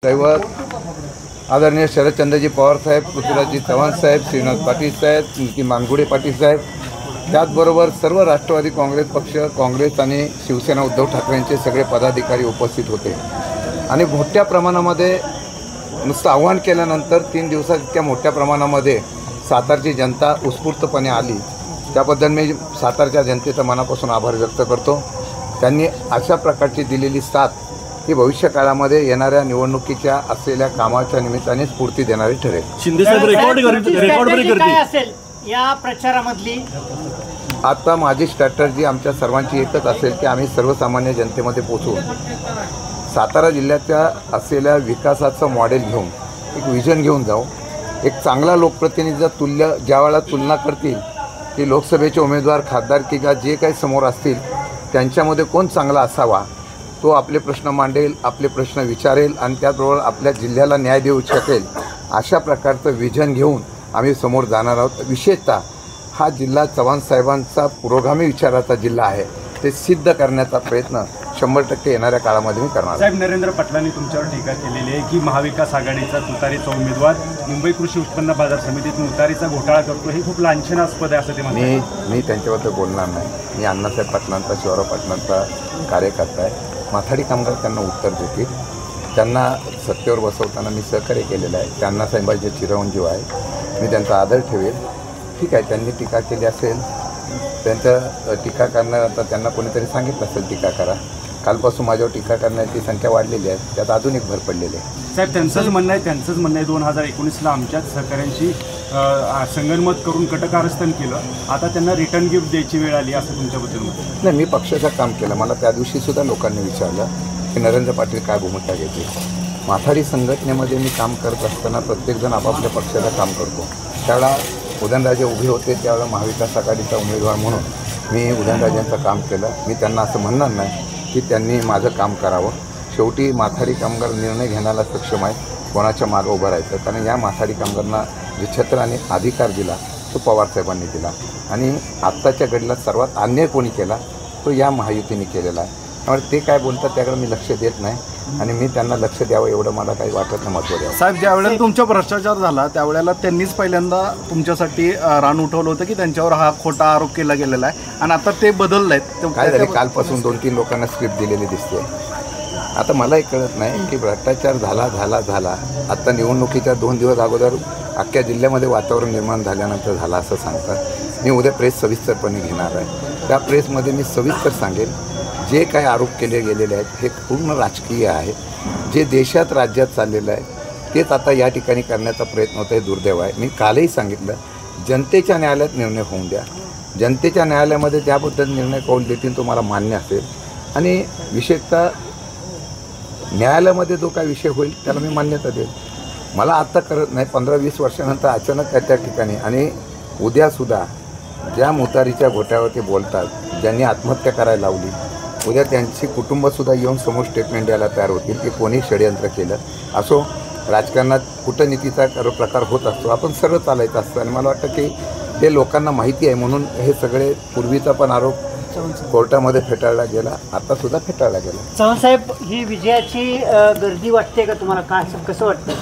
दैवत आदरणीय शरदचंद्रजी पवार साहेब, पृथ्वीराजजी चव्हाण साहेब, श्रीनाथ पाटील साहेब, नितीन मानगुडे पाटील साहेब, त्याचबरोबर सर्व राष्ट्रवादी काँग्रेस पक्ष, काँग्रेस आणि शिवसेना उद्धव ठाकरेंचे सगळे पदाधिकारी उपस्थित होते आणि मोठ्या प्रमाणामध्ये नुसतं आव्हान केल्यानंतर 3 दिवसात इतक्या मोठ्या प्रमाणामध्ये सातारची जनता उत्स्फूर्तपणे आली, त्याबद्दल मी सातारच्या जनतेचा मनापासून आभार व्यक्त करतो। त्यांनी अशा प्रकारची दिलेली साथ ही भविष्य काळामध्ये येणाऱ्या निवडणुकीच्या असलेल्या कामाच्या निमित्ताने स्फूर्ती देणारी ठरेल। शिंदे साहेब रेकॉर्ड ब्रेक करतील असेल या प्रचारामधली। आता माझी स्ट्रॅटर्जी आमच्या सर्वांची एकच असेल की आम्ही सर्वसामान्य जनतेमध्ये पोहोचू, सातारा जिल्ह्याच्या असलेल्या विकासाचं मॉडेल घेऊन एक विजन घेऊन जाऊ। एक चांगला लोकप्रतिनिधीचा ज्यावेळेला तुलना करतील की लोकसभेचे उमेदवार, खासदारकीच्या जे काही समोर असतील त्यांच्यामध्ये कोण चांगला असावा, तो आपले प्रश्न मांडेल, आपले प्रश्न विचारेल आणि त्याचबरोबर आपल्या जिल्ह्याला न्याय देऊ शकेल, अशा प्रकारचं विजन घेऊन आम्ही समोर जाणार आहोत। विशेषतः हा जिल्हा चव्हाण साहेबांचा पुरोगामी विचाराचा जिल्हा आहे, ते सिद्ध करण्याचा प्रयत्न 100% येणाऱ्या काळामध्ये मी करणार। साहेब, नरेंद्र पाटलांनी तुमच्यावर टीका केलेली आहे की महाविकास आघाडीचा तुतारीचा उमेदवार मुंबई कृषी उत्पन्न बाजार समितीत तुतारीचा घोटाळा करतो, हे खूप लांछनास्पद आहे असं ते म्हणतात। मी त्यांच्याबद्दल बोलणार नाही। मी अण्णासाहेब पाटलांचा, शिवराव पाटलांचा कार्यकर्ता आहे। माथाडी कामगार त्यांना उत्तर देतील, त्यांना सत्तेवर बसवताना मी सहकार्य केलेलं आहे। त्यांना साहेबांचे चिरंजीव आहे, मी त्यांचा आदर ठेवेल। ठीक आहे, त्यांनी टीका केली असेल, त्यांचं टीका करणार, आता त्यांना कोणीतरी सांगितलं असेल टीका करा। कालपासून माझ्यावर टीका करण्याची संख्या वाढलेली आहे, त्यात अजून एक भर पडलेली आहे। साहेब, त्यांचंच म्हणणं आहे 2019ला आमच्याच सहकाऱ्यांशी संगनमत करून कटकारस्थान केलं, आता त्यांना रिटर्न गिफ्ट द्यायची वेळ आली असं तुमच्याबद्दल म्हणतात। नाही, मी पक्षाचं काम केलं। मला त्या दिवशीसुद्धा लोकांनी विचारलं की नरेंद्र पाटील काय भूमिका घेते। माथाडी संघटनेमध्ये मी काम करत असताना प्रत्येकजण आपापल्या पक्षाचं काम करतो। त्यावेळेला उदयनराजे उभे होते, त्यावेळेला महाविकास आघाडीचा उमेदवार म्हणून मी उदयनराजेंचं काम केलं। मी त्यांना असं म्हणणार नाही की त्यांनी माझं काम करावं। शेवटी माथाडी कामगार निर्णय घेण्याला सक्षम आहे कोणाच्या मागं उभं राहायचं, कारण या माथाडी कामगारांना जे छत्र आणि अधिकार दिला तो पवारसाहेबांनी दिला आणि आत्ताच्या घडीला सर्वात अन्याय कोणी केला तो या महायुतीने केलेला आहे। त्यामुळे ते काय बोलतात त्याकडे मी लक्ष देत नाही आणि मी त्यांना लक्ष द्यावं एवढं मला काही वाटत नाही, महत्त्व द्यावं। साहेब, ज्या वेळेला तुमचा भ्रष्टाचार झाला त्यावेळेला त्यांनीच पहिल्यांदा तुमच्यासाठी रान उठवलं होतं की त्यांच्यावर हा खोटा आरोप केला गेलेला आहे आणि आता ते बदललं आहे। काय झाले, कालपासून 2-3 लोकांना स्क्रिप्ट दिलेली दिसते। आता मलाही कळत नाही की भ्रष्टाचार झाला आता निवडणुकीच्या 2 दिवस अगोदर अख्ख्या जिल्ह्यामध्ये वातावरण निर्माण झाल्यानंतर झाला असं सांगतात। मी उद्या प्रेस सविस्तरपणे घेणार आहे, त्या प्रेसमध्ये मी सविस्तर सांगेन जे काही आरोप केले गेलेले आहेत हे पूर्ण राजकीय आहे। जे देशात राज्यात चाललेलं आहे तेच आता या ठिकाणी करण्याचा प्रयत्न होत आहे, दुर्दैव आहे। मी कालही सांगितलं, जनतेच्या न्यायालयात निर्णय होऊन द्या, जनतेच्या न्यायालयामध्ये त्याबद्दल निर्णय कौल देतील तो मला मान्य असेल आणि विशेषतः न्यायालयामध्ये जो काही विषय होईल त्याला मी मान्यता देईल। मला आत्ता करत नाही, 15-20 वर्षानंतर अचानक त्या ठिकाणी आणि उद्यासुद्धा ज्या मुतारीच्या घोट्यावरती बोलतात, ज्यांनी आत्महत्या करायला लावली, उद्या त्यांची कुटुंबसुद्धा येऊन समोर स्टेटमेंट द्यायला तयार होतील की कोणी षडयंत्र केलं असो। राजकारणात कूटनीतीचा प्रकार होत असतो, आपण सरळ चालायचं असतं आणि मला वाटतं की हे लोकांना माहिती आहे म्हणून हे सगळे पूर्वीचा पण आरोप कोर्टामध्ये फेटाळला गेला, आतासुद्धा फेटाळला गेला। चव्हाण साहेब, ही विजयाची गर्दी वाटते का तुम्हाला, काय कसं वाटतं?